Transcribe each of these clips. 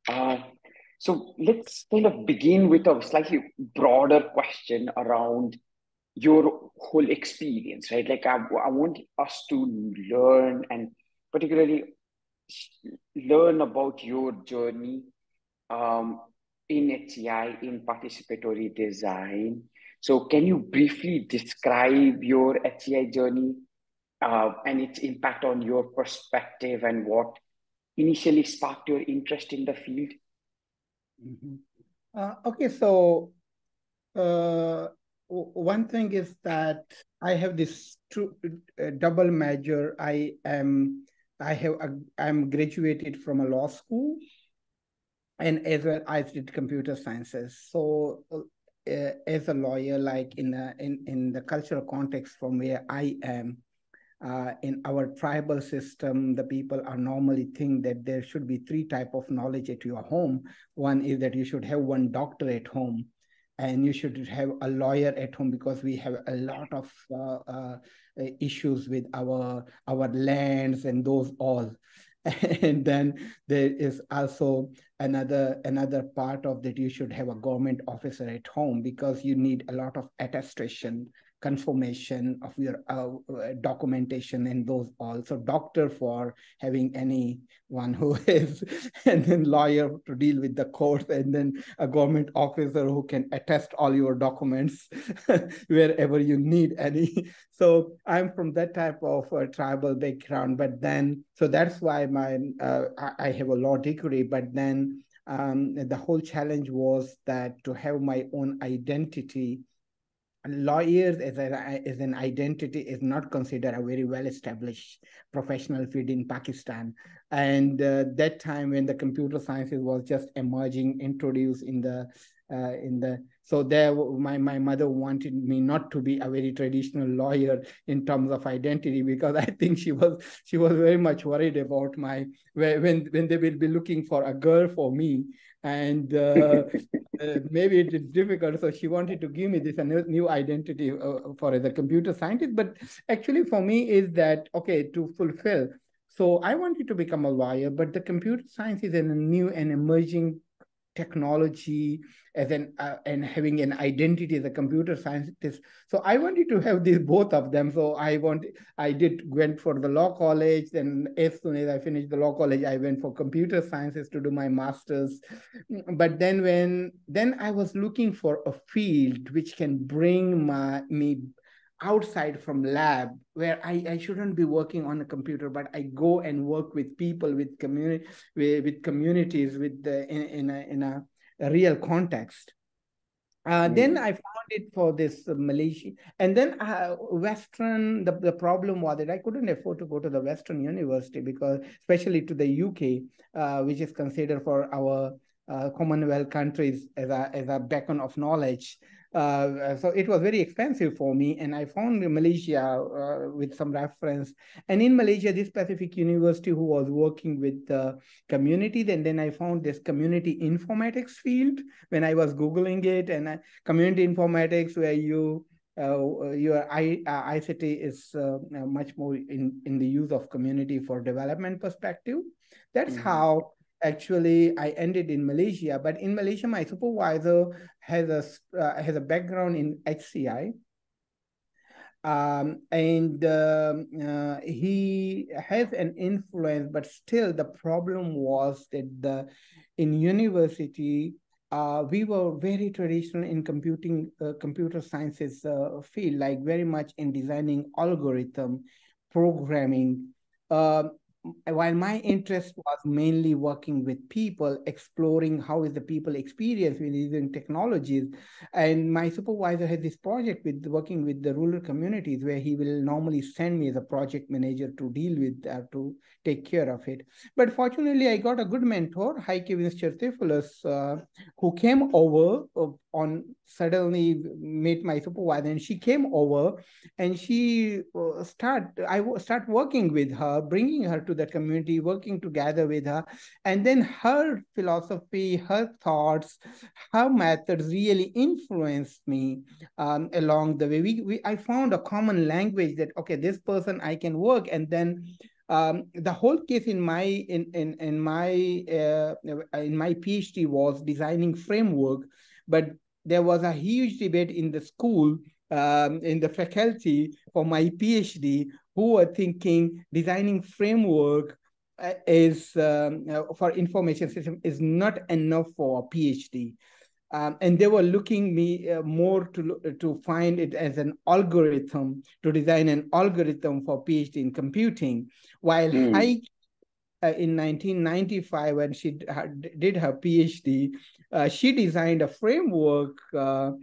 Uh, so let's kind of begin with a slightly broader question around your whole experience, right? Like I want us to learn and particularly learn about your journey um, in HCI, in participatory design. So can you briefly describe your HCI journey and its impact on your perspective and what initially sparked your interest in the field? Mhm. Okay, so uh, one thing is that I have this double major. I'm graduated from a law school, and as well I did computer sciences. So as a lawyer, like in the cultural context from where I am, in our tribal system, the people are normally think that there should be three type of knowledge at your home. One is that you should have one doctor at home, and you should have a lawyer at home, because we have a lot of issues with our lands and those all. And then there is also another part of that, you should have a government officer at home, because you need a lot of attestation, confirmation of your documentation and those all. So doctor for having anyone who is, and then lawyer to deal with the courts, and then a government officer who can attest all your documents wherever you need any. So I'm from that type of tribal background, but then, so that's why I have a law degree, but then the whole challenge was that to have my own identity. Lawyers as an identity is not considered a very well established professional field in Pakistan. And that time when the computer sciences was just emerging, introduced in the so there my mother wanted me not to be a very traditional lawyer in terms of identity, because I think she was very much worried about my when they will be looking for a girl for me. And maybe it is difficult. So she wanted to give me this a new identity for as a computer scientist. But actually, for me, is that okay to fulfill? So I wanted to become a lawyer, but the computer science is a new and emerging technology as an and having an identity as a computer scientist. So I wanted to have these both of them. So I did went for the law college. Then as soon as I finished the law college, I went for computer sciences to do my master's. But then I was looking for a field which can bring me outside from lab, where I shouldn't be working on a computer, but I go and work with people, with community, with communities, with the in a real context. Then I Mm, found it for this Malaysia, and then Western. The problem was that I couldn't afford to go to the Western university, because especially to the UK, which is considered for our Commonwealth countries as a beacon of knowledge. So it was very expensive for me, and I found Malaysia with some reference. And in Malaysia, this specific university who was working with the community, then I found this community informatics field when I was Googling it. And community informatics, where your ICT is much more in the use of community for development perspective. That's mm, how actually I ended in Malaysia. But in Malaysia, my supervisor has a background in HCI, and he has an influence. But still the problem was that the in university, we were very traditional in computer sciences field, like very much in designing algorithm, programming. um, while my interest was mainly working with people, exploring how is the people experience with using technologies. And my supervisor had this project with working with the rural communities, where he will normally send me as a project manager to deal with that, to take care of it. But fortunately, I got a good mentor, Heike Chertopoulos, who came over on suddenly met my supervisor, and she came over, and she start working with her, bringing her to the community, working together with her. And then her philosophy, her thoughts, her methods really influenced me along the way. I found a common language that okay, this person I can work. And then The whole case in my PhD was designing framework, but there was a huge debate in the school, in the faculty for my PhD, who were thinking designing framework is for information system is not enough for a PhD. And they were looking me more to find it as an algorithm, to design an algorithm for PhD in computing, while Heike in 1995, when she did her PhD, she designed a framework to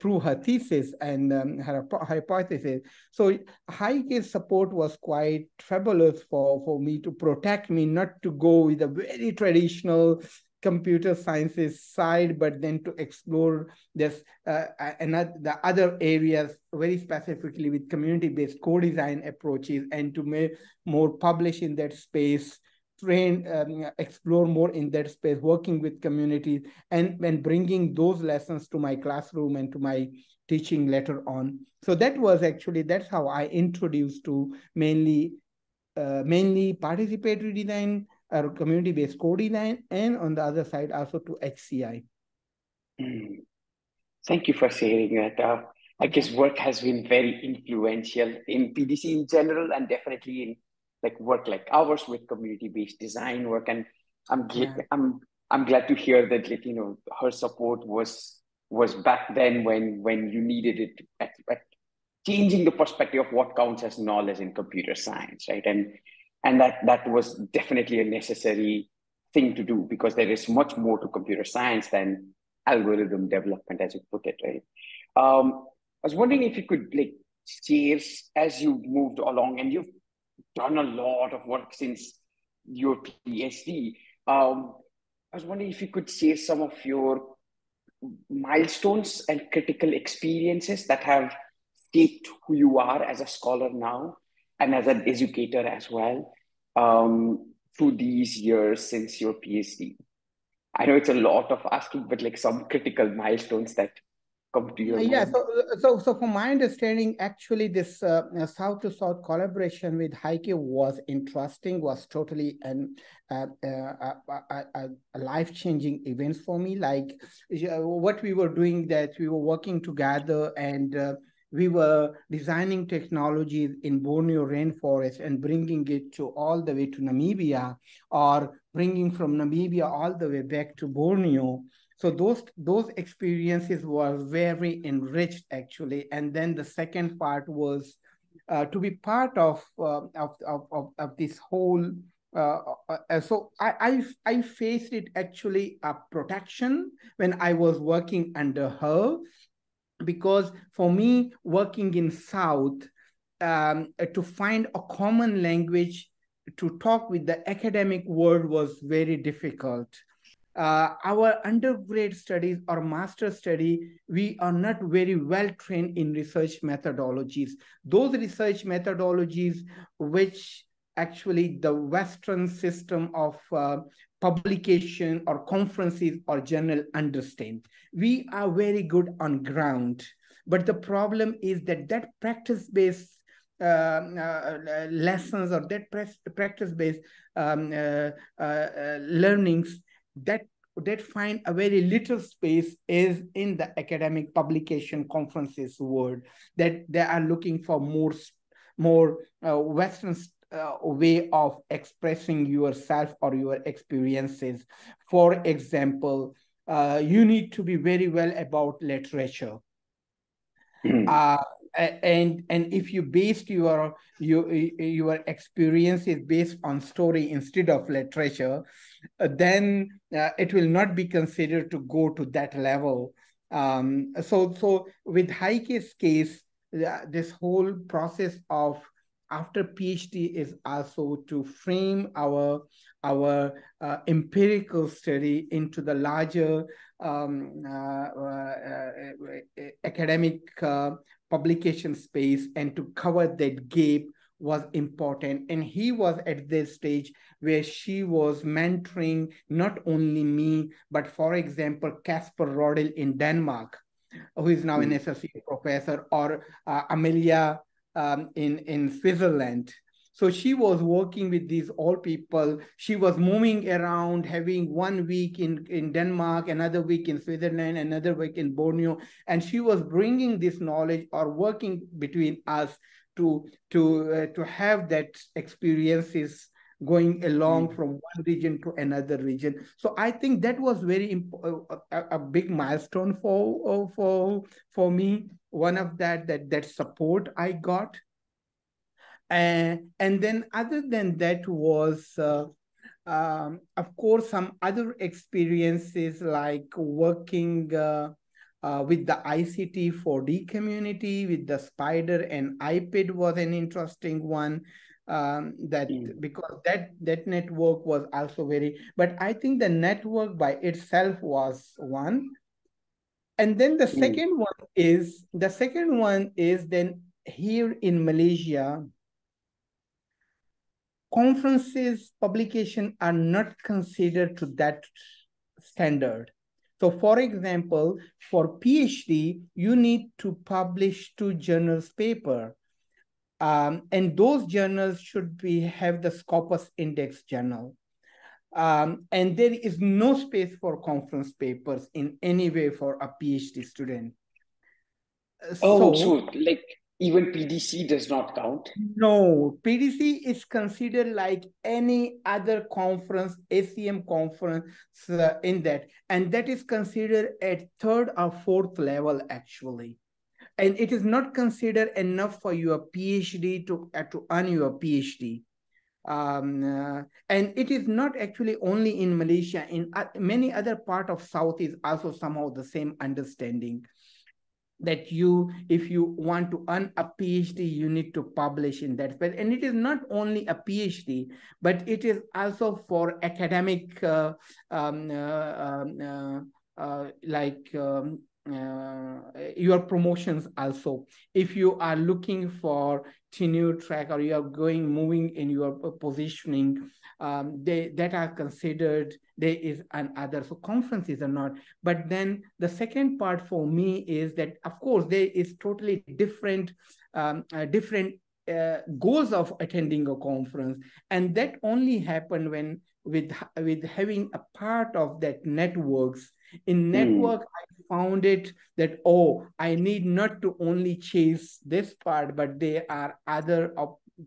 prove her thesis and her hypothesis. So Heike's support was quite fabulous for me, to protect me not to go with a very traditional computer sciences side, but then to explore this the other areas very specifically with community-based co-design approaches, and to make more publish in that space, train, explore more in that space, working with communities, and bringing those lessons to my classroom and to my teaching later on. So that's how I introduced to mainly participatory design or community-based co-design, and on the other side also to HCI. Thank you for sharing that. I guess work has been very influential in PDC in general, and definitely in like work like ours with community-based design work. And I'm Yeah. I'm glad to hear that, like, her support was back then when you needed it at changing the perspective of what counts as knowledge in computer science, right? And that was definitely a necessary thing to do, because there is much more to computer science than algorithm development, as you put it, right? I was wondering if you could like share, as you moved along, and you've done a lot of work since your PhD. I was wondering if you could share some of your milestones and critical experiences that have shaped who you are as a scholar now and as an educator as well, through these years since your PhD. I know it's a lot of asking, but like some critical milestones that come to your Yeah, mind. so from my understanding, actually, this South to South collaboration with Heike was interesting, was totally a life-changing event for me. Like what we were doing, that we were working together, and we were designing technologies in Borneo rainforest and bringing it to all the way to Namibia, or bringing from Namibia all the way back to Borneo. So those experiences were very enriched, actually. And then the second part was to be part of this whole. So I faced it actually a protection when I was working under her, because for me, working in South, to find a common language to talk with the academic world was very difficult. Our undergrad studies or master study, we are not very well trained in research methodologies. Those research methodologies which actually the Western system of publication or conferences or journal understand. We are very good on ground, but the problem is that practice-based lessons, or that practice-based learnings, that find a very little space is in the academic publication conferences world, that they are looking for more Western way of expressing yourself or your experiences. For example, you need to be very well about literature. And if you based your experiences based on story instead of literature, then it will not be considered to go to that level. So with Heike's case, this whole process of after PhD is also to frame our empirical study into the larger academic publication space, and to cover that gap was important. And he was at this stage where she was mentoring not only me, but for example, Casper Rodel in Denmark, who is now an associate professor, or Amelia in Switzerland. So she was working with these old people. She was moving around, having 1 week in Denmark, another week in Switzerland, another week in Borneo. And she was bringing this knowledge or working between us to have that experiences going along from one region to another region. So I think that was very a big milestone for me. One of that support I got. And then other than that was, of course, some other experiences like working with the ICT 4D community, with the Spider and iPad was an interesting one. Because that network was also very, but I think the network by itself was one. And then the second one is then here in Malaysia, conferences publication are not considered to that standard. So for example, for PhD, you need to publish 2 journals paper. And those journals should have the Scopus Index journal. And there is no space for conference papers in any way for a PhD student. So like even PDC does not count? No, PDC is considered like any other conference, ACM conference in that. And that is considered at 3rd or 4th level, actually. And it is not considered enough for your PhD to earn your PhD. And it is not actually only in Malaysia. In many other parts of South is also somehow the same understanding, that if you want to earn a PhD, you need to publish in that space. And it is not only a PhD, but it is also for academic, your promotions also. If you are looking for tenure track or you are moving in your positioning, that are considered. There is another. So conferences are not. But then the second part for me is that, of course, there is totally different goals of attending a conference, and that only happen when with having a part of that networks. In network, I found it that, I need not to only chase this part, but there are other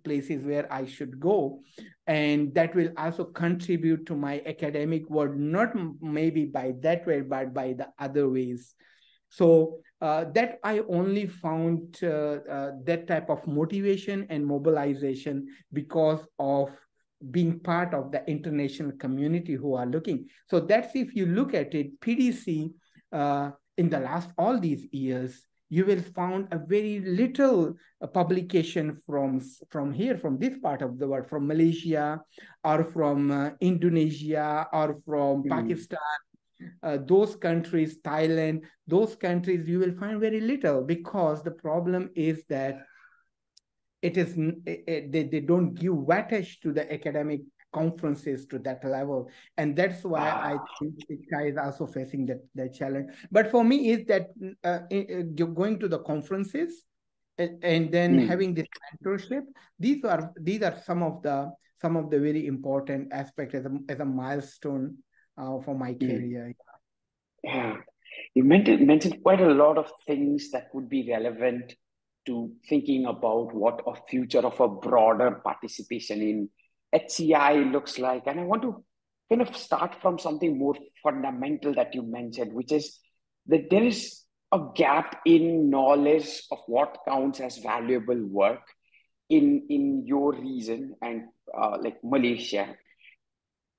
places where I should go, and that will also contribute to my academic work, not maybe by that way, but by the other ways. So that I only found that type of motivation and mobilization because of being part of the international community who are looking. So that's, if you look at it, PDC in the last all these years, you will find a very little publication from here, from this part of the world, from Malaysia or from Indonesia or from Pakistan. Those countries, Thailand, those countries, you will find very little, because the problem is that they don't give wattage to the academic conferences to that level, and that's why I think ICTA is also facing that challenge. But for me, is that going to the conferences and then having this mentorship, these are some of the very important aspects as a milestone for my career. Yeah, you mentioned quite a lot of things that would be relevant to thinking about what a future of a broader participation in HCI looks like. And I want to kind of start from something more fundamental that you mentioned, which is that there is a gap in knowledge of what counts as valuable work in your region and like Malaysia,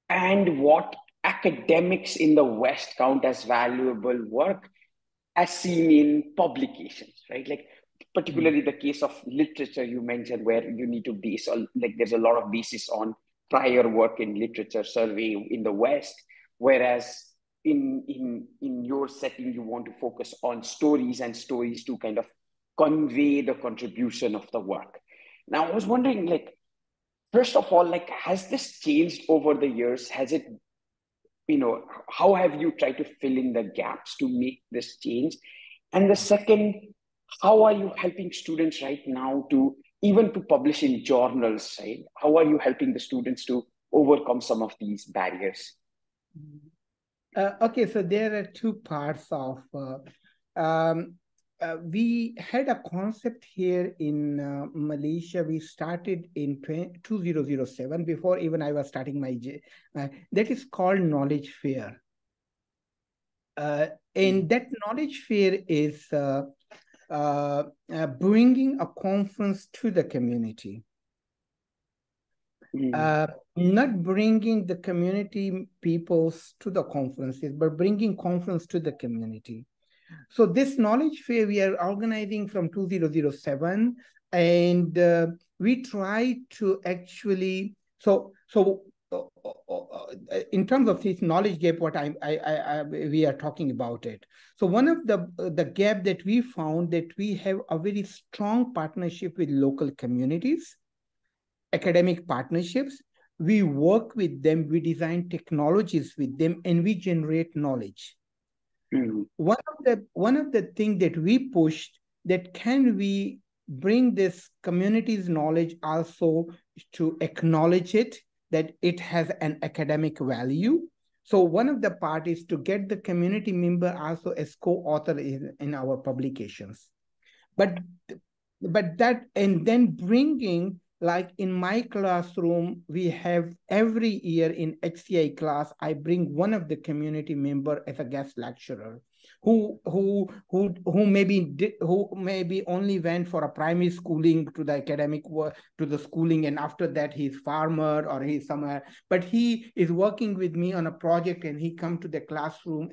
and what academics in the West count as valuable work as seen in publications, right? Like particularly the case of literature you mentioned, where you need to base on, like there's a lot of basis on prior work in literature survey in the West, whereas in your setting you want to focus on stories and stories to kind of convey the contribution of the work. Now I was wondering, like, first of all, like, has this changed over the years? Has it, how have you tried to fill in the gaps to make this change? And the second, how are you helping students right now to even to publish in journals, right? How are you helping the students to overcome some of these barriers? Okay, so there are two parts of. Um, we had a concept here in Malaysia. We started in 2007, before even I was starting my that is called Knowledge Fair. And that Knowledge Fair is bringing a conference to the community. Not bringing the community peoples to the conferences, but bringing conference to the community. So this knowledge fair we are organizing from 2007, and we try to actually, in terms of this knowledge gap, what we are talking about it. So one of the gap that we found, that we have a very strong partnership with local communities, academic partnerships. We work with them, we design technologies with them, and we generate knowledge. One of the things that we pushed, that can we bring this community's knowledge also to acknowledge it, that it has an academic value. So one of the part is to get the community member also as co-author in our publications. But that, and then bringing, like in my classroom, we have every year in HCI class, I bring one of the community member as a guest lecturer, who maybe only went for a primary schooling to the academic work, to the schooling, and after that he's farmer or he's somewhere, but he is working with me on a project, and he come to the classroom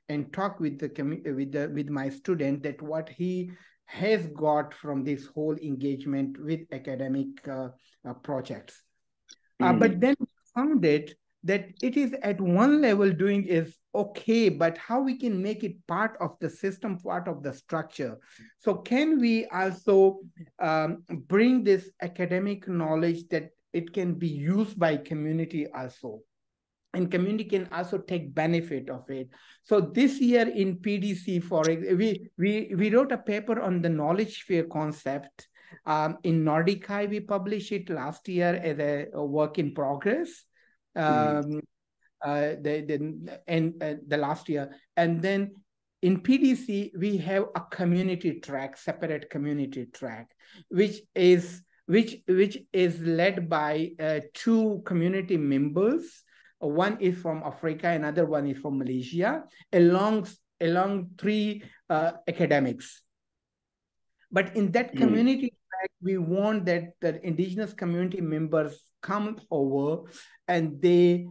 and talk with with my student, that what he has got from this whole engagement with academic projects. But then we found it that it is at one level doing is okay, but how we can make it part of the system, part of the structure. So can we also bring this academic knowledge that it can be used by community also, and community can also take benefit of it. So this year in PDC, we wrote a paper on the knowledge fair concept. In Nordica, we published it last year as a work in progress. The last year, and then in PDC we have a community track, separate community track, which is led by two community members. One is from Africa, another one is from Malaysia, along three academics. But in that community track, we want that the indigenous community members come over, and they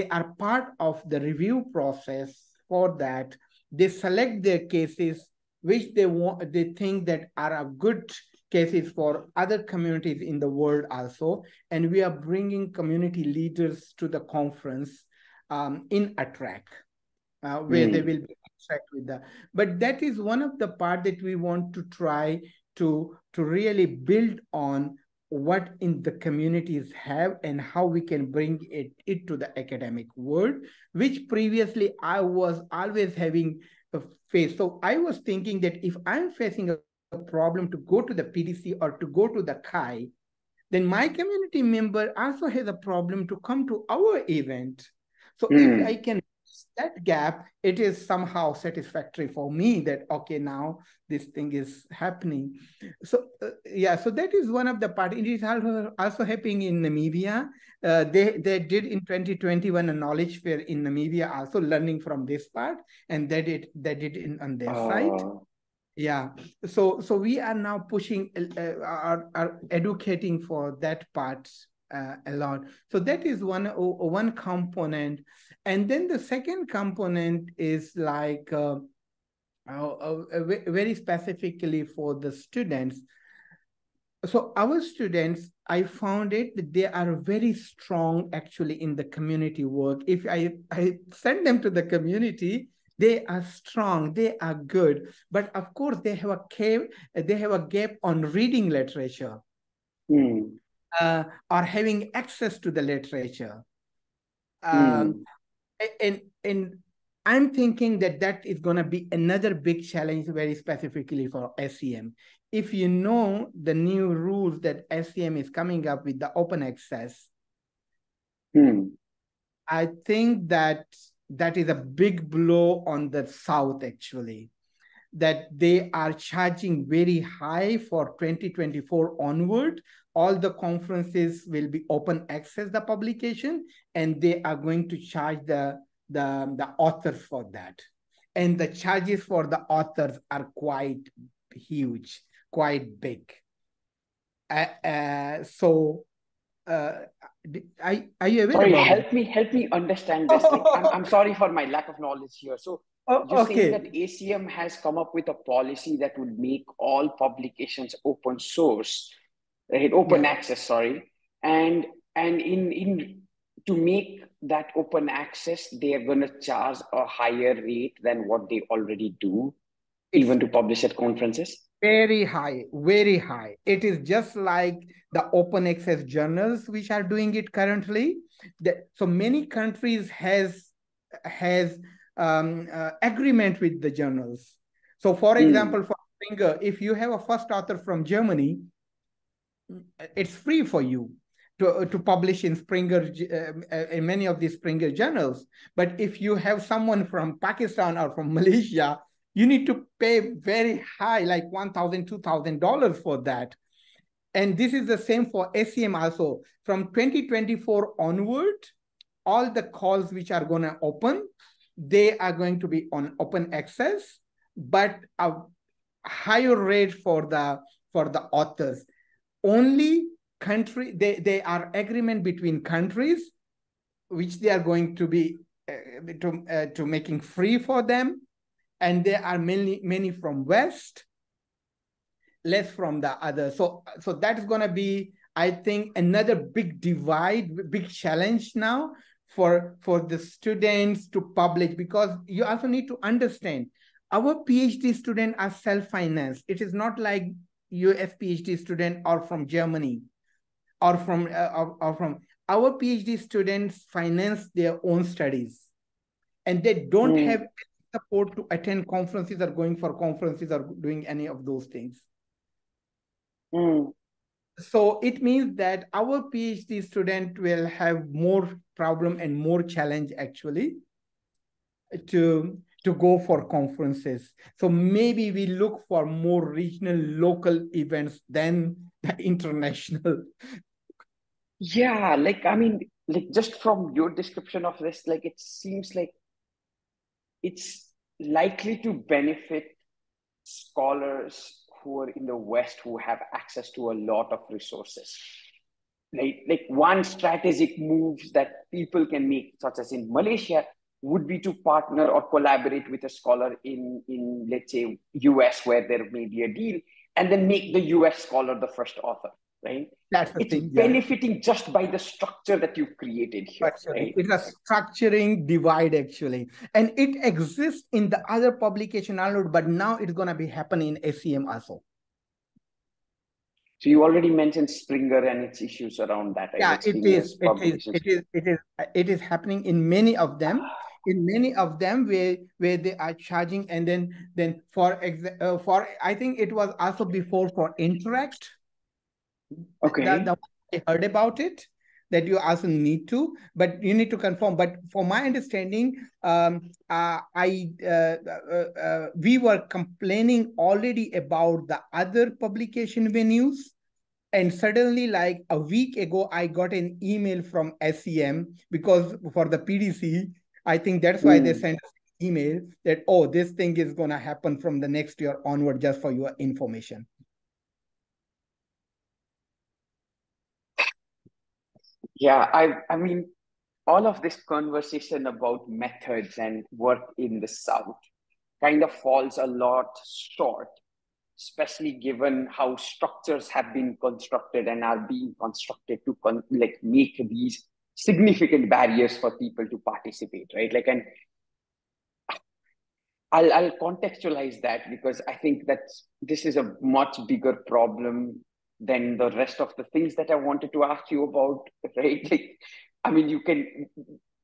are part of the review process. For that, they select their cases which they think that are a good cases for other communities in the world also, and we are bringing community leaders to the conference in a track where they will be interact with that. But that is one of the part that we want to try to really build on what in the communities have, and how we can bring it to the academic world, which previously I was always having a face. So I was thinking that if I'm facing a problem to go to the PDC or to go to the CHI, then my community member also has a problem to come to our event. So if I can that gap, it is somehow satisfactory for me that, okay, now this thing is happening. So yeah, so that is one of the part. It is also happening in Namibia. They did in 2021 a knowledge fair in Namibia, also learning from this part, and they did on their site. Yeah, so we are now pushing, are educating for that part a lot. So that is one component, and then the second component is like very specifically for the students. So our students, I found it that they are very strong actually in the community work. If I send them to the community, they are strong, they are good, but of course they have a gap on reading literature, or having access to the literature. And I'm thinking that that is going to be another big challenge very specifically for SEM. If you know the new rules that SEM is coming up with the open access, I think that that is a big blow on the South, actually, that they are charging very high for 2024 onward. All the conferences will be open access, the publication, and they are going to charge the authors for that. And the charges for the authors are quite huge, quite big. So are you aware Sorry, about it? help me understand this. Like, I'm sorry for my lack of knowledge here. So you're saying Okay. that ACM has come up with a policy that would make all publications open source, right? Open Yes. access, sorry. And in to make that open access, they are going to charge a higher rate than what they already do, It's even to publish at conferences. very high, very high. It is just like the open access journals which are doing it currently. So many countries has agreement with the journals. So, for example, for Springer, if you have a first author from Germany, it's free for you to publish in Springer, in many of these Springer journals. But if you have someone from Pakistan or from Malaysia, you need to pay very high, like $1,000, $2,000 for that. And this is the same for SEM also. From 2024 onward, all the calls which are going to open, they are going to be on open access, but a higher rate for the authors. Only country, they are agreement between countries which they are going to be to making free for them, and there are many from West, less from the other. So that is going to be, I think, another big divide, big challenge now for the students to publish, because you also need to understand our PhD students are self-financed. It is not like US PhD student or from Germany or from our PhD students finance their own studies, and they don't have support to attend conferences or going for conferences or doing any of those things. So it means that our PhD student will have more problem and more challenge actually to go for conferences. So maybe we look for more regional, local events than the international. Yeah, like I mean, like just from your description of this, like it seems like it's likely to benefit scholars who are in the West who have access to a lot of resources. Like one strategic moves that people can make, such as in Malaysia, would be to partner or collaborate with a scholar in let's say US where there may be a deal, and then make the US scholar the first author, right? That's the It's thing, yeah. benefiting just by the structure that you've created here, right? It's a structuring divide actually, and it exists in the other publication download, but now it's going to be happening in SEM also. So you already mentioned Springer and its issues around that, right? Yeah, Like Springer's publications. it is happening in many of them. In many of them, where they are charging, and then for I think it was also before for Interact. Okay. I heard about it, that you also need to, but you need to confirm. But for my understanding, we were complaining already about the other publication venues, and suddenly, like a week ago, I got an email from SEM, because for the PDC, I think that's why they sent us an email that, oh, this thing is going to happen from the next year onward, just for your information. Yeah, I mean, all of this conversation about methods and work in the South kind of falls a lot short, especially given how structures have been constructed and are being constructed to like make these significant barriers for people to participate, right? Like, and I'll contextualize that because I think that this is a much bigger problem than the rest of the things that I wanted to ask you about, right? Like, I mean, you can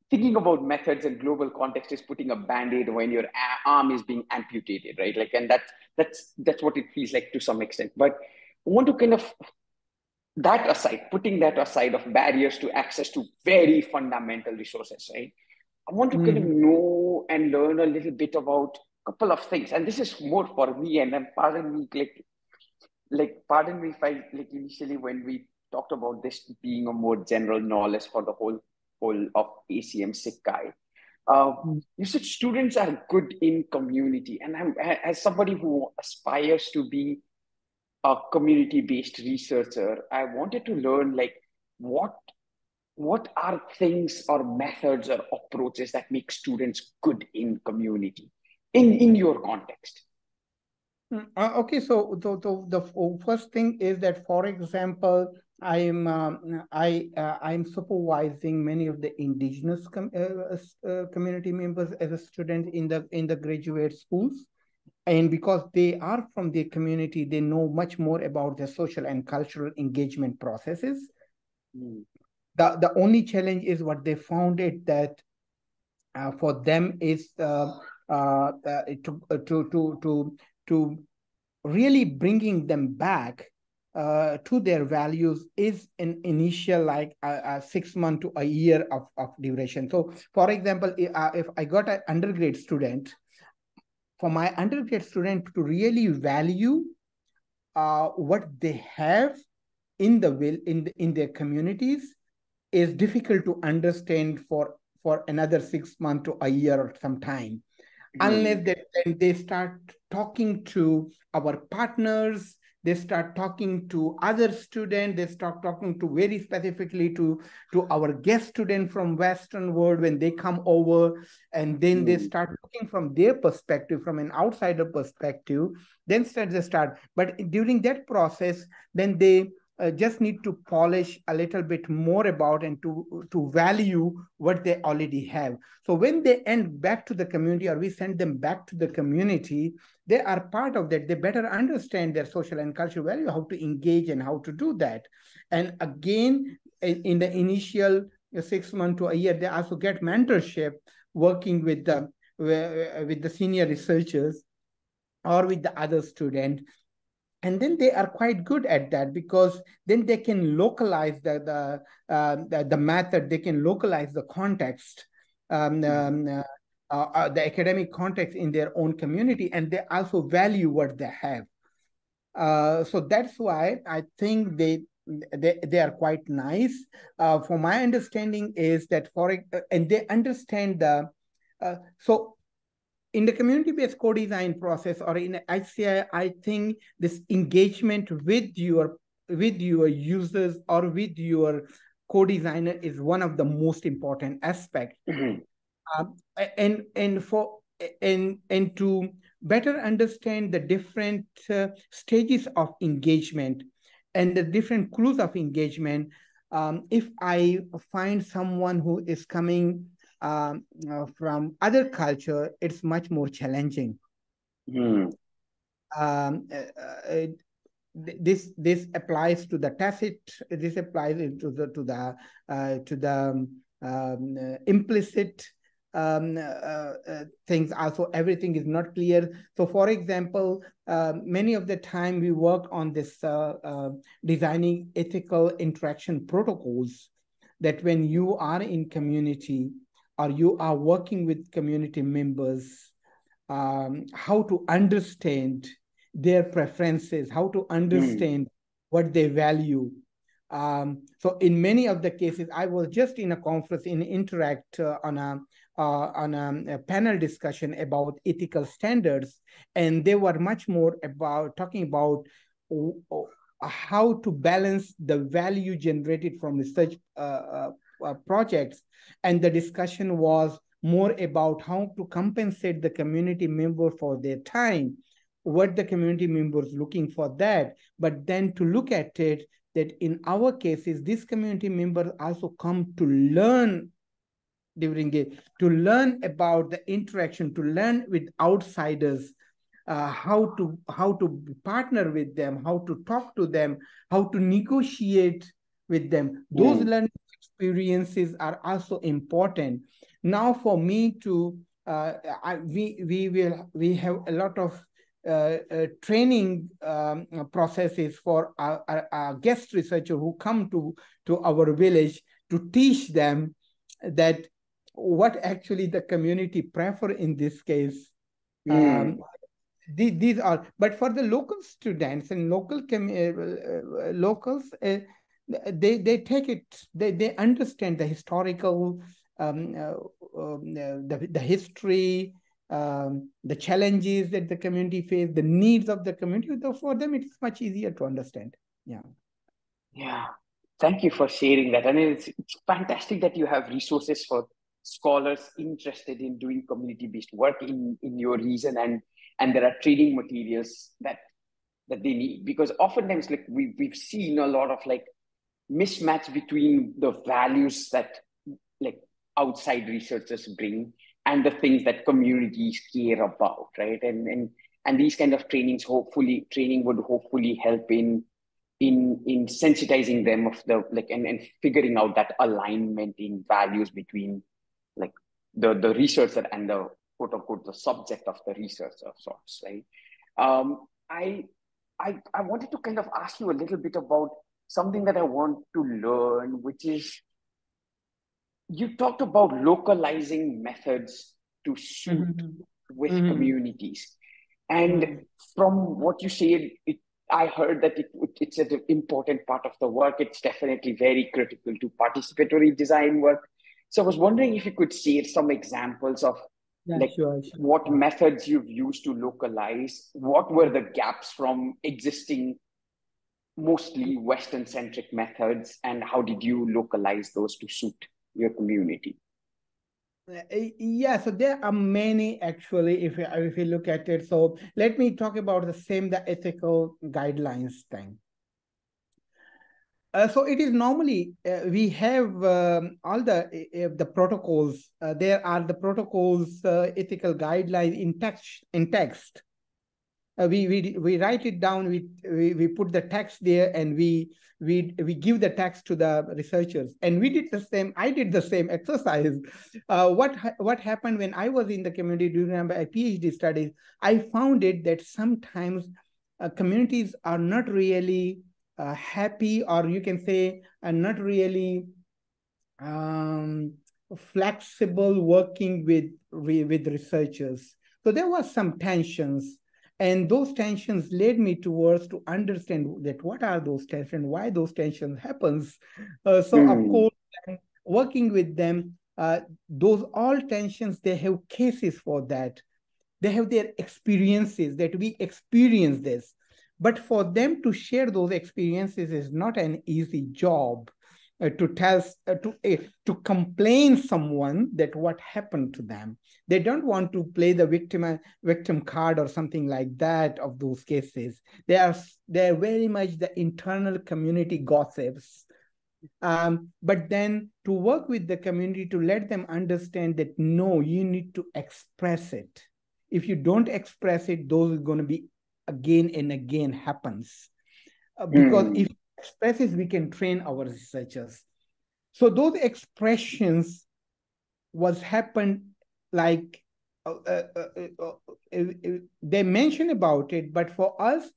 thinking about methods and global context is putting a band-aid when your arm is being amputated, right? Like, and that's what it feels like to some extent. But I want to kind of that aside, putting that aside of barriers to access to very fundamental resources, right? I want to kind of Mhm. know and learn a little bit about a couple of things. And this is more for me, and then pardon me, pardon me if I like initially when we talked about this being a more general knowledge for the whole of ACM Sikkai. Uh, Mhm. you said students are good in community, and as somebody who aspires to be a community-based researcher, I wanted to learn like what what are things or methods or approaches that make students good in community in your context. Okay, so the first thing is that, for example, I'm supervising many of the indigenous community members as a student in the graduate schools, and because they are from the community, they know much more about the social and cultural engagement processes. Mm, The only challenge is what they found it that for them is to really bringing them back to their values is an initial like 6 months to a year of duration. So, for example, if I got an undergrad student, for my undergrad student to really value what they have in the will in their communities is difficult to understand for another 6 months to a year or some time, unless mm, they start talking to our partners, they start talking to other students, they start talking to very specifically to our guest student from Western world when they come over, and then they mm, start looking from their perspective, from an outsider perspective, then start. But during that process, then they just need to polish a little bit more about and to value what they already have. So when they end back to the community, or we send them back to the community, they are part of that. They better understand their social and cultural value, how to engage and how to do that. And again, in the initial 6 months to a year, they also get mentorship working with the senior researchers or with the other student, and then they are quite good at that, because then they can localize the method, they can localize the context, um, mm, um, uh, the academic context in their own community, and they also value what they have. So that's why I think they are quite nice. For my understanding is that and they understand so in the community-based co-design process or in HCI, I think this engagement with your users or with your co-designer is one of the most important aspects. mm, Um, and to better understand the different stages of engagement and the different clues of engagement, if I find someone who is coming from other culture, it's much more challenging. mm, Um, this applies to the tacit. This applies to the implicit things. Also, everything is not clear. So, for example, many of the time we work on this designing ethical interaction protocols. That when you are in community or you are working with community members, how to understand their preferences, how to mm, understand what they value. So in many of the cases, I was just in a conference in Interact on a panel discussion about ethical standards, and they were much more about talking about how to balance the value generated from research projects, and the discussion was more about how to compensate the community member for their time, what the community members looking for that, but then to look at it that in our cases, these community members also come to learn during it, to learn about the interaction, to learn with outsiders, how to partner with them, how to talk to them, how to negotiate with them. Those mm, learning experiences are also important. Now, for me to we have a lot of training processes for our guest researcher who come to our village to teach them that what actually the community prefer in this case. These are, but for the local students and locals, they take it, they understand the historical, the history, the challenges that the community face, the needs of the community. So for them, it's much easier to understand. Yeah. Yeah. Thank you for sharing that. I mean, it's fantastic that you have resources for scholars interested in doing community-based work in your region, and there are training materials that they need, because oftentimes like we've seen a lot of like mismatch between the values that like outside researchers bring and the things that communities care about, right? And these kind of training would hopefully help in sensitizing them of the like and figuring out that alignment in values between like the researcher and the quote unquote the subject of the research of sorts, right? um i I wanted to kind of ask you a little bit about something that I want to learn, which is you talked about localizing methods to suit with communities. And from what you said, I heard that it's an important part of the work. It's definitely very critical to participatory design work. So I was wondering if you could share some examples of Yeah, like sure. what methods you've used to localize, what were the gaps from existing mostly Western centric methods, and how did you localize those to suit your community? Yeah, so there are many actually, if you look at it. So let me talk about the ethical guidelines thing. So it is normally we have all the protocols. There are the protocols, ethical guidelines in text. We write it down. We put the text there, and we give the text to the researchers. And we did the same. I did the same exercise. What happened when I was in the community during my PhD studies? I found it that sometimes communities are not really happy, or you can say are not really um, flexible working with researchers. So there was some tensions, and those tensions led me towards to understand that what are those tensions, why those tensions happens. So of Mm, course, working with them, those all tensions, they have cases for that. They have their experiences that we experience this, but for them to share those experiences is not an easy job. To tell to complain someone that what happened to them, they don't want to play the victim card or something like that of those cases. They're very much the internal community gossips. But then to work with the community to let them understand that no, you need to express it. If you don't express it, those are going to be again and again happens. Because if mm, you express it, we can train our researchers. So those expressions was happened like they mention about it, but for us,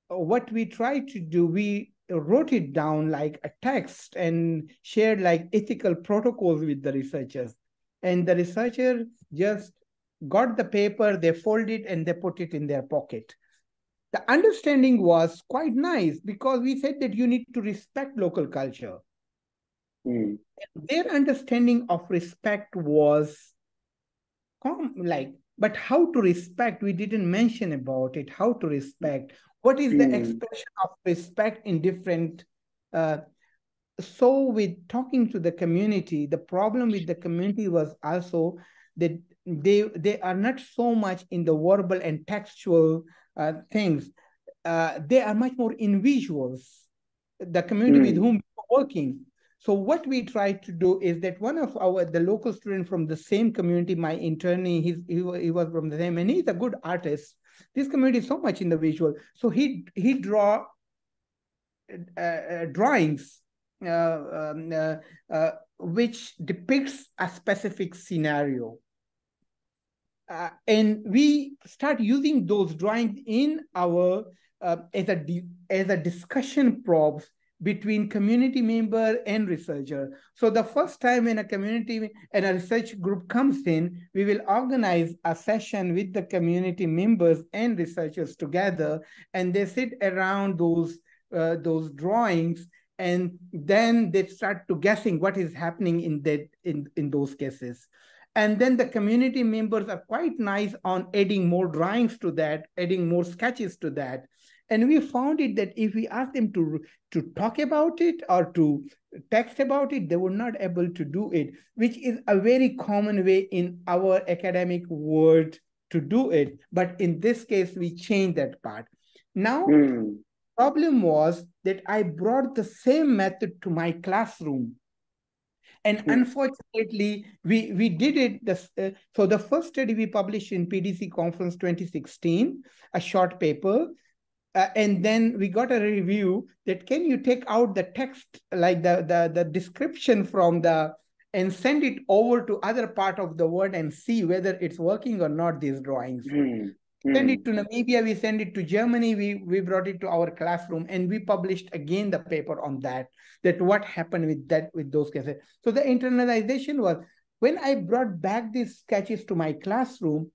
what we try to do, we wrote it down like a text and shared like ethical protocols with the researchers. And the researcher just got the paper, they fold it, and they put it in their pocket. The understanding was quite nice because we said that you need to respect local culture. mm, Their understanding of respect was like, but how to respect, we didn't mention about it. How to respect, what is the mm, expression of respect in different so with talking to the community, the problem with the community was also that they are not so much in the verbal and textual things. They are much more in visuals, the community with mm, whom we're working. So what we try to do is that one of the local student from the same community, my internee, he was from the same, and he's a good artist. This community is so much in the visual, so he draw drawings which depicts a specific scenario. And we start using those drawings in our as a discussion prompts between community member and researcher. So the first time when a community and a research group comes in, we will organize a session with the community members and researchers together, and they sit around those drawings, and then they start to guessing what is happening in those cases. And then the community members are quite nice on adding more drawings to that, adding more sketches to that. And we found it that if we ask them to talk about it or to text about it, they were not able to do it, which is a very common way in our academic world to do it. But in this case, we changed that part. Now, problem was that I brought the same method to my classroom. And unfortunately, we did it. So the first study we published in PDC Conference 2016, a short paper. And then we got a review that can you take out the text, like the description from and send it over to other part of the world and see whether it's working or not, these drawings. Send it to Namibia, we send it to Germany, we brought it to our classroom, and we published again the paper on that what happened with those cases. So the internalization was, when I brought back these sketches to my classroom,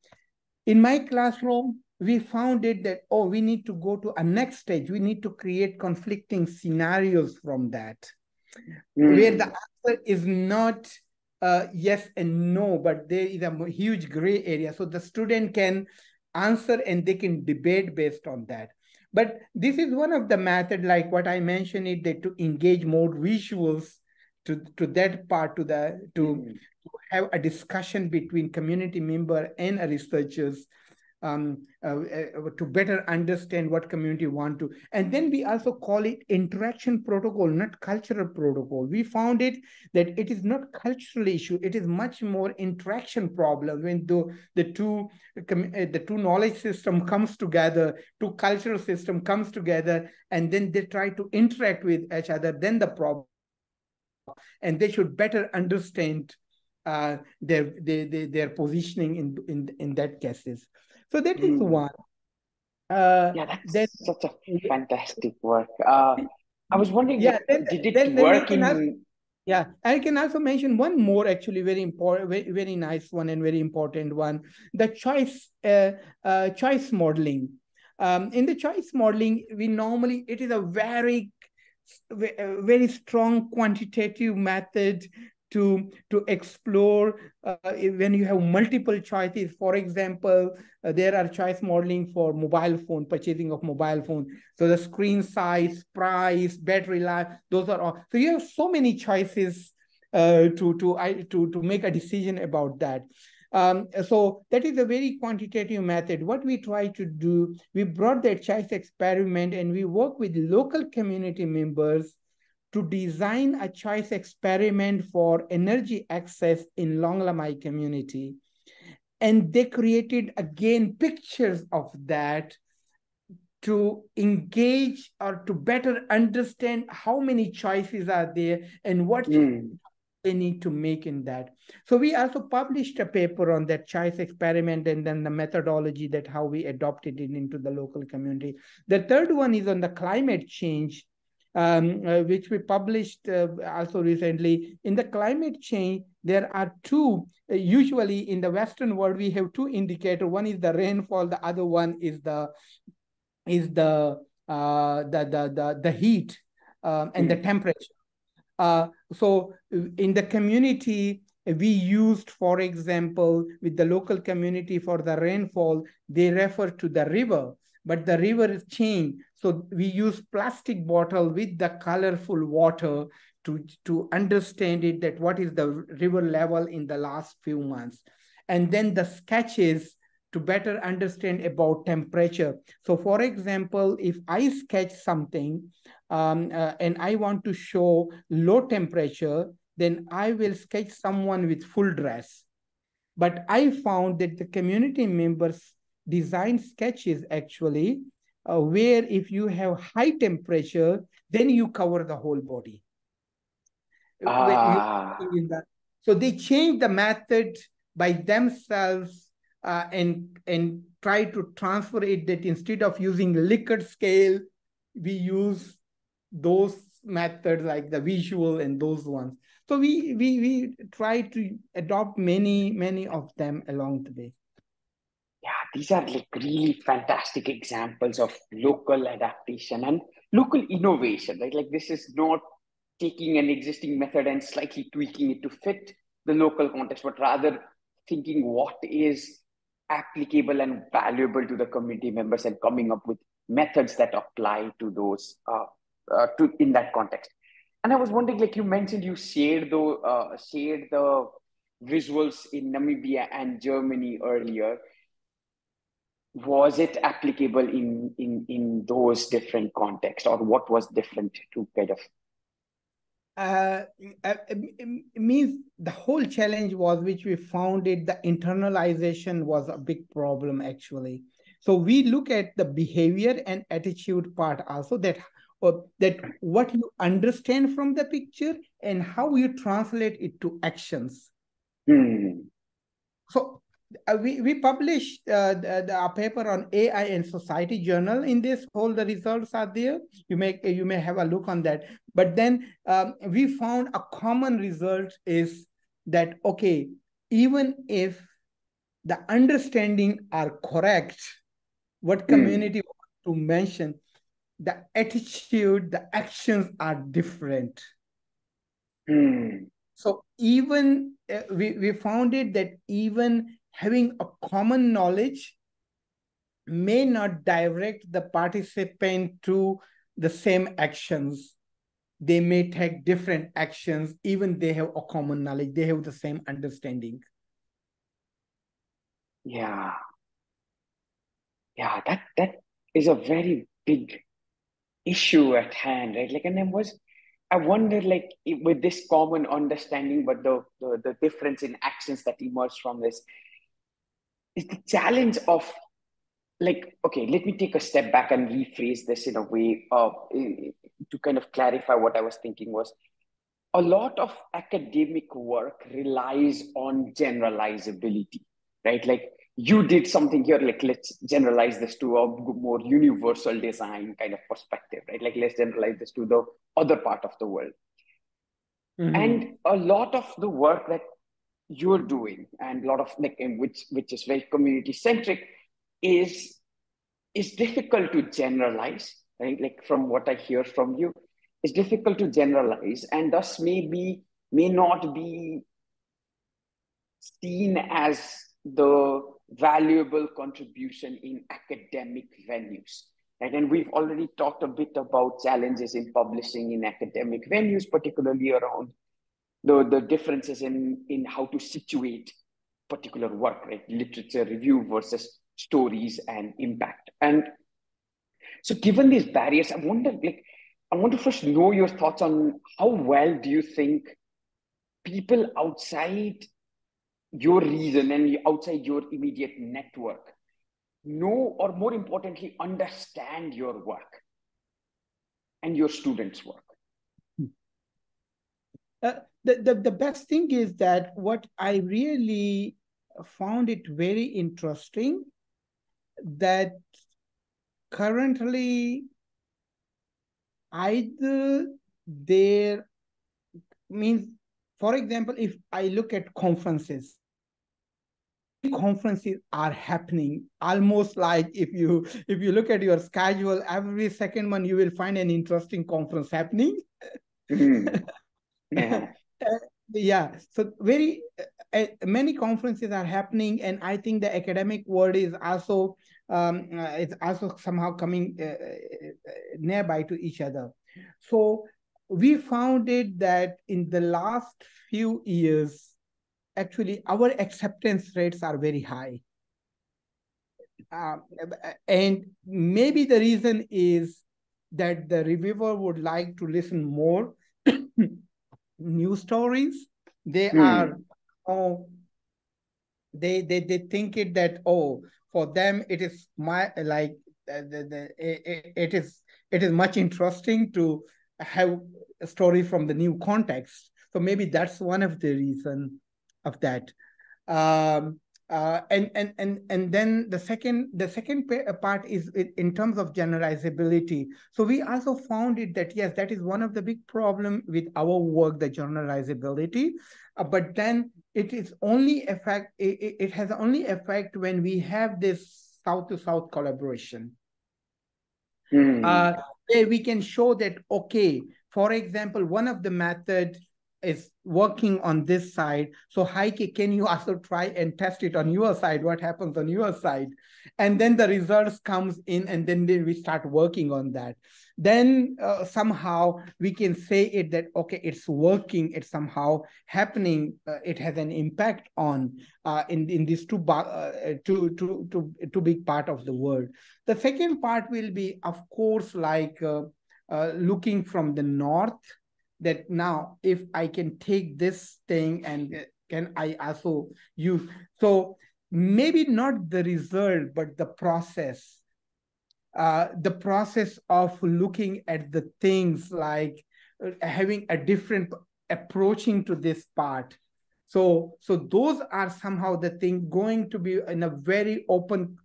in my classroom, we found it that, oh, we need to go to a next stage. We need to create conflicting scenarios from that, where the answer is not yes and no, but there is a huge gray area. So the student can answer and they can debate based on that. But this is one of the methods, like what I mentioned, it that to engage more visuals to that part, to have a discussion between community member and researchers, to better understand what community want to. And then we also call it interaction protocol, not cultural protocol. We found it that it is not cultural issue, it is much more interaction problem. When the two knowledge system comes together, two cultural system comes together, and then they try to interact with each other, then the problem, and they should better understand their positioning in that cases. So that is one. Yeah, that's such a fantastic work. I was wondering, yeah, did it work in? Yeah, I can also mention one more, actually, very important, very nice one and very important one: the choice modeling. In the choice modeling, it is a very strong quantitative method to explore when you have multiple choices. For example, there are choice modeling for mobile phone, purchasing of mobile phone. So the screen size, price, battery life, those are all. So you have so many choices to make a decision about that. So that is a very quantitative method. What we try to do, we brought that choice experiment and we work with local community members to design a choice experiment for energy access in Longlamai community. And they created, again, pictures of that to engage or to better understand how many choices are there and what they need to make in that. So we also published a paper on that choice experiment and then the methodology, that how we adopted it into the local community. The third one is on the climate change, which we published also recently. In the climate change, there are two, usually in the Western world, we have two indicators. One is the rainfall, the other one is the heat and the temperature. So in the community, we used, for example, with the local community for the rainfall, they refer to the river, but the river is changed. So we use plastic bottle with the colorful water to understand it, that what is the river level in the last few months. And then the sketches to better understand about temperature. So for example, if I sketch something and I want to show low temperature, then I will sketch someone with full dress. But I found that the community members design sketches actually where if you have high temperature, then you cover the whole body. Ah, So they changed the method by themselves, and try to transfer it, that instead of using Likert scale, we use those methods like the visual and those ones. So we try to adopt many of them along the way. yeah, these are like really fantastic examples of local adaptation and local innovation, right? Like this is not taking an existing method and slightly tweaking it to fit the local context, but rather thinking what is applicable and valuable to the community members and coming up with methods that apply to those to in that context. And I was wondering, like you mentioned, you shared the visuals in Namibia and Germany earlier. Was it applicable in those different contexts, or what was different to kind of It means the whole challenge was, which we found it, the internalization was a big problem actually. So we look at the behavior and attitude part also, that what you understand from the picture and how you translate it to actions. So we published a paper on AI and Society Journal. In this, all the results are there. You may have a look on that. But then we found a common result is that, okay, even if the understanding are correct, what community want to mention, the attitude, the actions are different. So even we found it that even having a common knowledge may not direct the participant to the same actions. They may take different actions, even they have a common knowledge, they have the same understanding. Yeah, that is a very big issue at hand, right? Like, and then I wonder, like, with this common understanding, but the difference in actions that emerge from this is the challenge of, like, okay, let me take a step back and rephrase this in a way to kind of clarify what I was thinking was a lot of academic work relies on generalizability, right? Like you did something here, like let's generalize this to a more universal design kind of perspective, right? Like let's generalize this to the other part of the world. And a lot of the work that you're doing and a lot of like which is very community centric is difficult to generalize, right? Like from what I hear from you, it's difficult to generalize and thus may not be seen as the valuable contribution in academic venues. Right? And we've already talked a bit about challenges in publishing in academic venues, particularly around the differences in how to situate particular work, right? Literature review versus stories and impact. And so given these barriers, I want to first know your thoughts on how well do you think people outside your region and outside your immediate network know, or more importantly, understand your work and your students' work? The best thing is that what I really found it very interesting, that currently either there means, for example, if I look at conferences are happening almost like, if you look at your schedule, every second one you will find an interesting conference happening. Yeah. Yeah, so very many conferences are happening, and I think the academic world is also it's also somehow coming nearby to each other. So we found it that in the last few years, actually our acceptance rates are very high. And maybe the reason is that the reviewer would like to listen more news stories. They are, they think it that, oh, for them it is it is much interesting to have a story from the new context. So maybe that's one of the reason of that. Um, and then the second part is in terms of generalizability. So we also found it that yes, that is one of the big problem with our work, the generalizability. But then it is only effect. It has only effect when we have this south to south collaboration. Where we can show that, okay, for example, one of the methods is working on this side. So Heike, can you also try and test it on your side? What happens on your side? And then the results comes in, and then we start working on that. Then somehow we can say it that, okay, it's working, it's somehow happening, it has an impact on in these two big part of the world. The second part will be, of course, like looking from the north, that now if I can take this thing and can I also use, so maybe not the result, but the process of looking at the things, like having a different approaching to this part. So those are somehow the thing going to be in a very open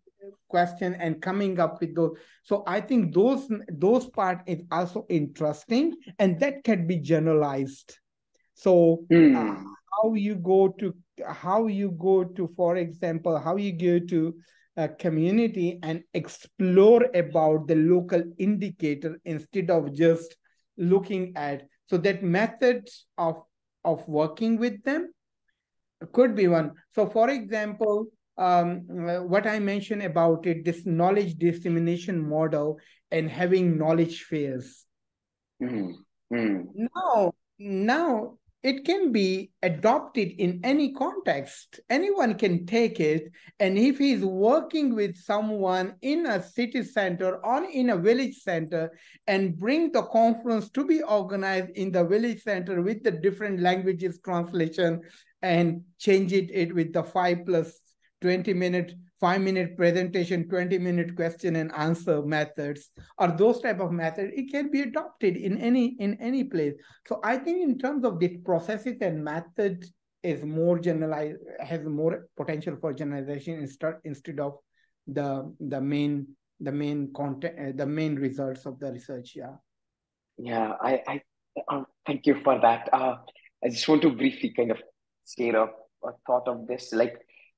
question and coming up with those. So I think those part is also interesting, and that can be generalized. So how you go to, for example, how you go to a community and explore about the local indicator instead of just looking at, so that methods of working with them could be one. So for example, what I mentioned about it, this knowledge dissemination model and having knowledge fairs. Now it can be adopted in any context. Anyone can take it, and if he's working with someone in a city center or in a village center, and bring the conference to be organized in the village center with the different languages translation, and change it with the 5 + 20 minute 5-minute presentation, 20-minute question and answer methods, or those type of methods, it can be adopted in any place. So I think in terms of the processes and methods is more generalized, has more potential for generalization instead of the main content, the main results of the research. Yeah, I thank you for that. I just want to briefly kind of share a thought of this. Like,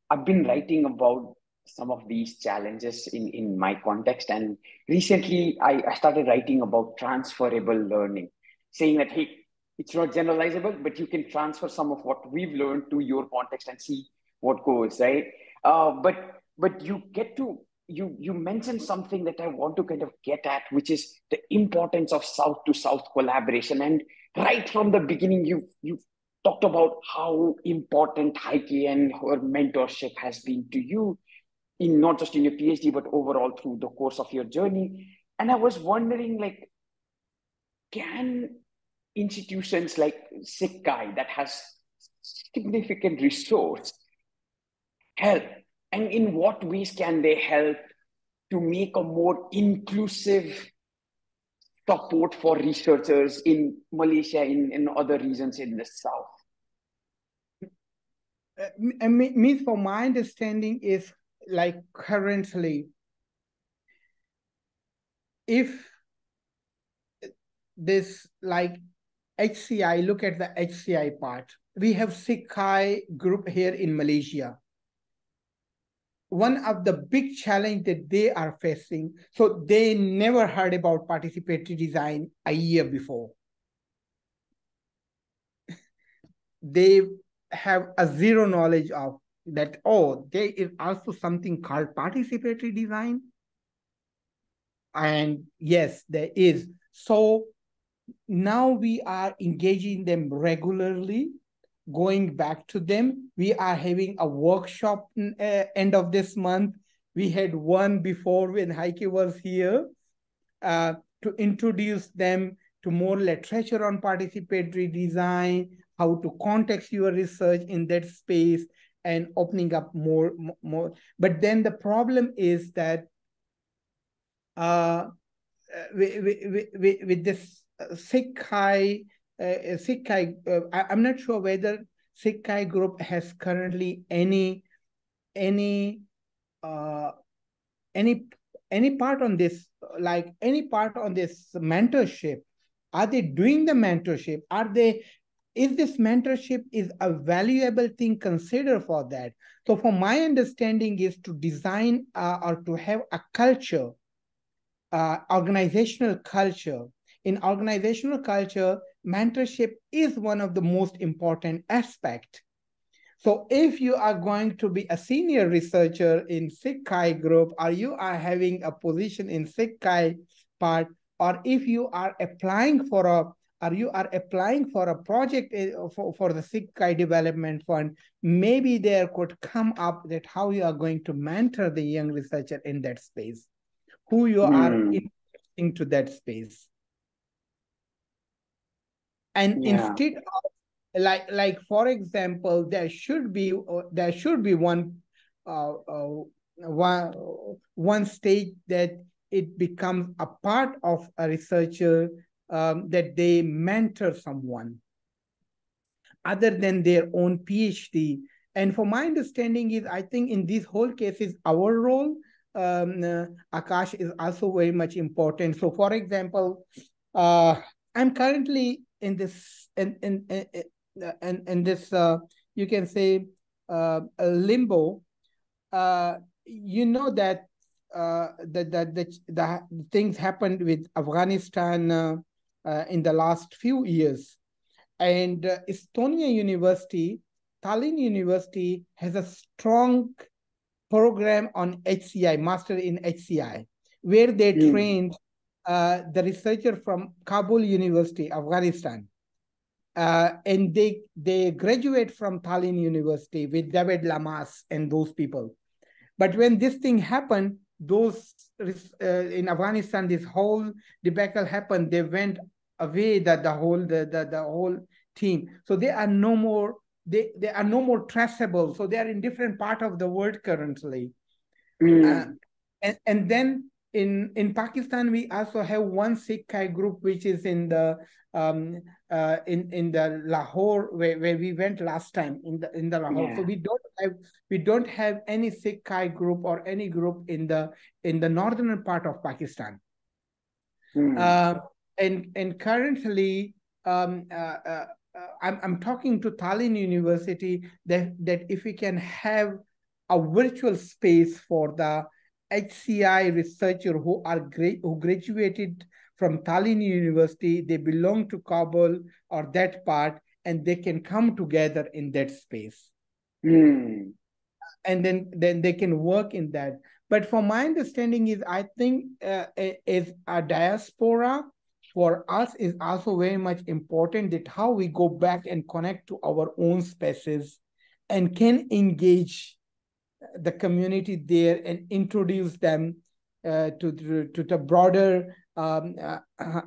I've been writing about some of these challenges in my context, and recently I started writing about transferable learning, saying that, hey, it's not generalizable, but you can transfer some of what we've learned to your context and see what goes, right? But you get to you mentioned something that I want to kind of get at, which is the importance of South to South collaboration. And right from the beginning, you've talked about how important Heike and her mentorship has been to you, in not just in your PhD, but overall through the course of your journey. And I was wondering, like, can institutions like Sikkai that has significant resource help? And in what ways can they help to make a more inclusive support for researchers in Malaysia, in other regions in the South? Me, from my understanding, is like currently, if this like HCI, look at the HCI part. We have Sikkai group here in Malaysia. One of the big challenge that they are facing, so they never heard about participatory design a year before. They have a zero knowledge of that, oh, there is also something called participatory design. And yes, there is. So now we are engaging them regularly, going back to them. We are having a workshop end of this month. We had one before when Heike was here to introduce them to more literature on participatory design, how to context your research in that space, and opening up more. But then the problem is that with this Sikkai I'm not sure whether Sikkai group has currently any uh, any any part on this, like any part on this mentorship. Are they doing the mentorship? Are they, is this mentorship is a valuable thing considered for that? So for my understanding is to design or to have a culture, organizational culture. In organizational culture, mentorship is one of the most important aspect. So if you are going to be a senior researcher in Sikkai group, or you are having a position in Sikkai part, or if you are applying for a, or you are applying for a project for the Sikkai Development Fund, maybe there could come up that how you are going to mentor the young researcher in that space, who you are into that space. And Yeah. instead of, like for example, there should be one one stage that it becomes a part of a researcher, that they mentor someone other than their own PhD. And for my understanding is, I think in these whole cases, our role, Akash, is also very much important. So for example, I'm currently in this in this you can say a limbo. You know that the things happened with Afghanistan in the last few years, and Estonia University, Tallinn University has a strong program on HCI, Master in HCI, where they trained the researcher from Kabul University, Afghanistan. And they graduate from Tallinn University with David Lamas and those people. But when this thing happened, those in Afghanistan, this whole debacle happened. They went away, that the whole team. So they are no more. They are no more traceable. So they are in different part of the world currently. And then in Pakistan, we also have one Sikh group which is in the in the Lahore, where we went last time in the Lahore. So we don't have any Sikh group or any group in the northern part of Pakistan. And currently, I'm talking to Tallinn University that if we can have a virtual space for the HCI researcher who graduated from Tallinn University, they belong to Kabul or that part, and they can come together in that space. And then they can work in that. But for my understanding is, I think is a diaspora for us is also very much important, that how we go back and connect to our own spaces and can engage the community there and introduce them to the broader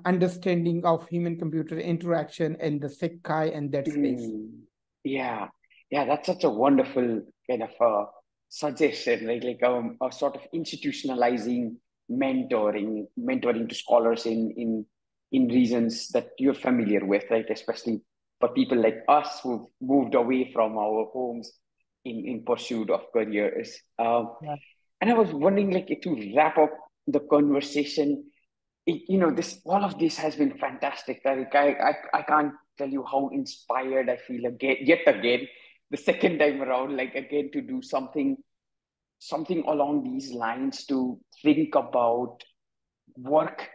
understanding of human-computer interaction and the Sikkai and that space. Yeah, yeah, that's such a wonderful kind of suggestion, right? Like a sort of institutionalizing mentoring to scholars in regions that you're familiar with, right? Especially for people like us who've moved away from our homes in pursuit of careers. And I was wondering, like, to wrap up the conversation, this all of this has been fantastic. Tariq. I can't tell you how inspired I feel again, yet again, the second time around, like again to do something along these lines, to think about work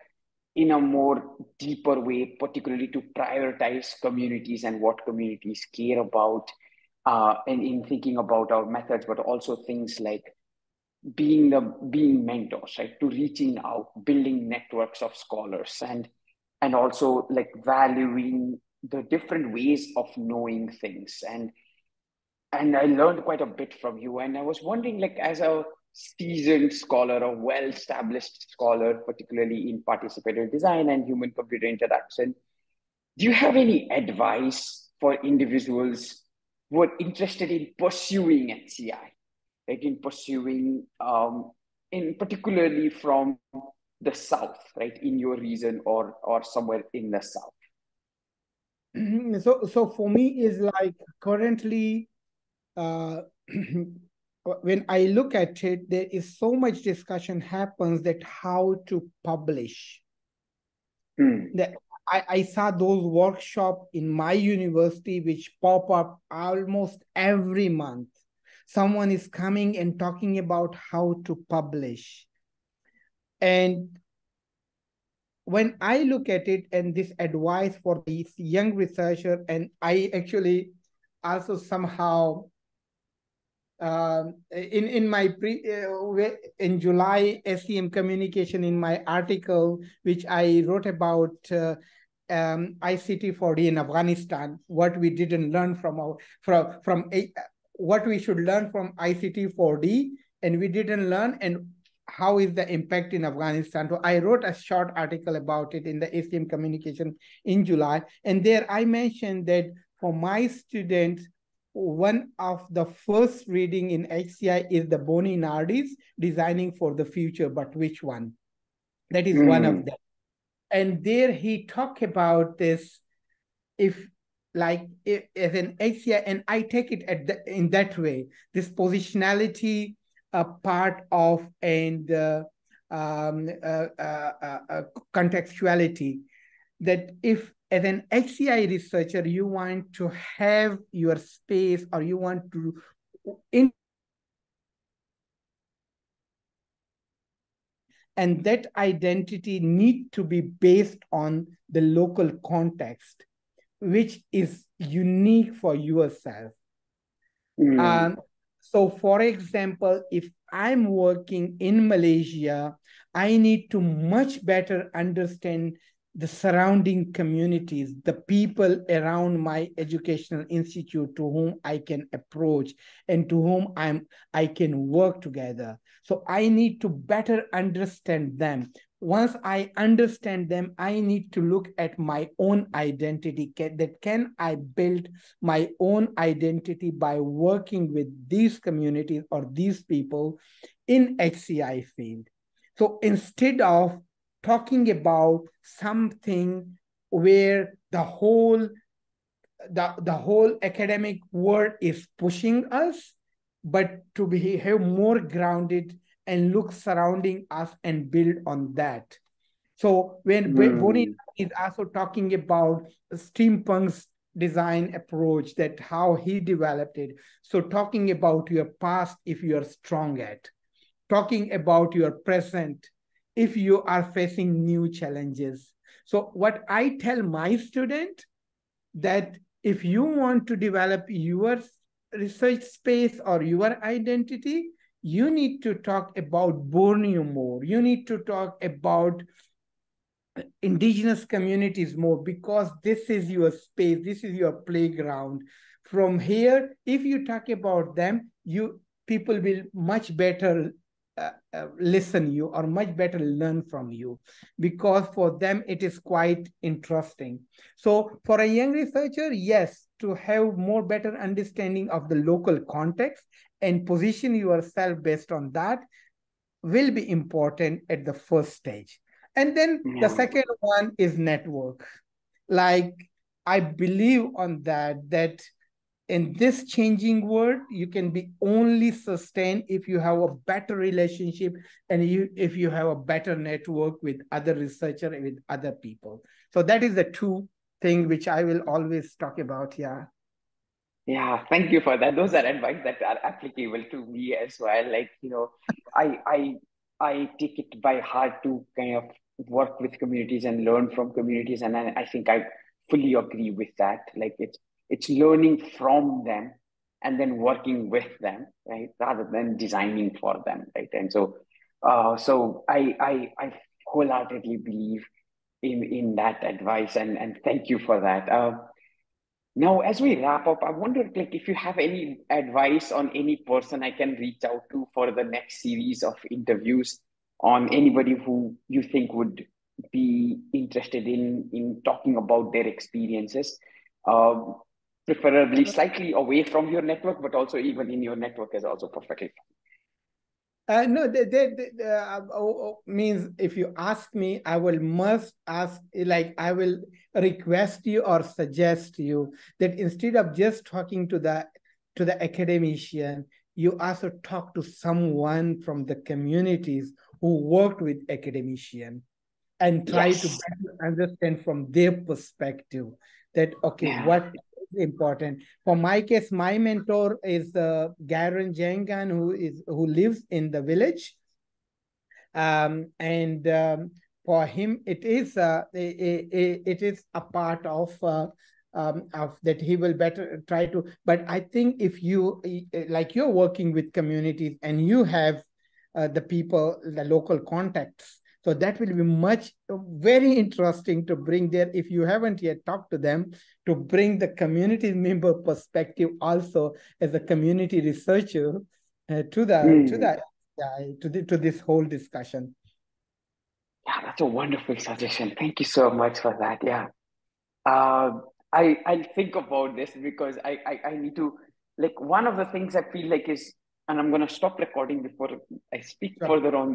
in a more deeper way, particularly to prioritize communities and what communities care about, and in thinking about our methods, but also things like being mentors, right? To reaching out, building networks of scholars, and also like valuing the different ways of knowing things. And I learned quite a bit from you. And I was wondering, like, as a seasoned scholar, a well-established scholar, particularly in participatory design and human-computer interaction, do you have any advice for individuals who are interested in pursuing HCI, like in pursuing, in particularly from the south, right, in your region or somewhere in the south? So for me is like currently, uh, when I look at it, there is so much discussion happens that how to publish. Hmm. That I saw those workshops in my university which pop up almost every month. Someone is coming and talking about how to publish. And when I look at it and this advice for these young researcher, and I actually also somehow in my in July SCM communication in my article which I wrote about ICT 4D in Afghanistan, what we didn't learn from our what we should learn from ICT 4D and we didn't learn, and how is the impact in Afghanistan. So I wrote a short article about it in the ACM communication in July, and there I mentioned that for my students, one of the first reading in HCI is the Boni Nardi's Designing for the Future, but which one? That is one of Hmm. them. And there he talked about this, if like if, as an HCI, and I take it in that way, this positionality part of and um, uh, uh, contextuality, that if as an HCI researcher you want to have your space or you want to in, and that identity need to be based on the local context which is unique for yourself. Hmm. Um, so, for example, if I'm working in Malaysia, I need to much better understand the surrounding communities, the people around my educational institute to whom I can approach and to whom I can work together. So I need to better understand them. Once I understand them, I need to look at my own identity. Can I build my own identity by working with these communities or these people in HCI field? So instead of talking about something where the whole academic world is pushing us, but to behave more grounded and look surrounding us and build on that. So when Bonnie Hmm. is also talking about steampunk's design approach, that how he developed it. So talking about your past, if you are strong at, talking about your present, if you are facing new challenges. So what I tell my student, that if you want to develop your research space or your identity, you need to talk about Borneo more. You need to talk about indigenous communities more, because this is your space, this is your playground. From here, if you talk about them, you people will much better listen you or much better learn from you, because for them it is quite interesting. So for a young researcher, yes, to have more better understanding of the local context and position yourself based on that will be important at the first stage. And then the Yeah. second one is network. Like I believe on that in this changing world, you can be only sustained if you have a better relationship and if you have a better network with other researcher and with other people. So that is the two thing which I will always talk about. Yeah. Yeah, thank you for that. Those are advice that are applicable to me as well. Like, I I I take it by heart to kind of work with communities and learn from communities. And I think I fully agree with that. Like it's learning from them and then working with them, right? Rather than designing for them, right? And so I wholeheartedly believe in that advice and thank you for that. Now, as we wrap up, I wonder, like, if you have any advice on any person I can reach out to for the next series of interviews on anybody who you think would be interested in talking about their experiences, um, preferably slightly away from your network, but also even in your network is also perfectly No, means if you ask me, I will must ask, like I will request you or suggest you that instead of just talking to the academician, you also talk to someone from the communities who worked with academician and try to Yes. better understand from their perspective that okay, Yeah. what is important. For my case, my mentor is Garen Jangan, who lives in the village, and for him it is a part of that he will better try to. But I think if you like you're working with communities and you have the people, the local contacts, so that will be much very interesting to bring there if you haven't yet talked to them, to bring the community member perspective also as a community researcher to Mm. to this whole discussion. Yeah, that's a wonderful suggestion. Thank you so much for that. Yeah. Uh, I'll think about this because I need to, like, one of the things I feel like is, and I'm gonna stop recording before I speak Sure. further on this.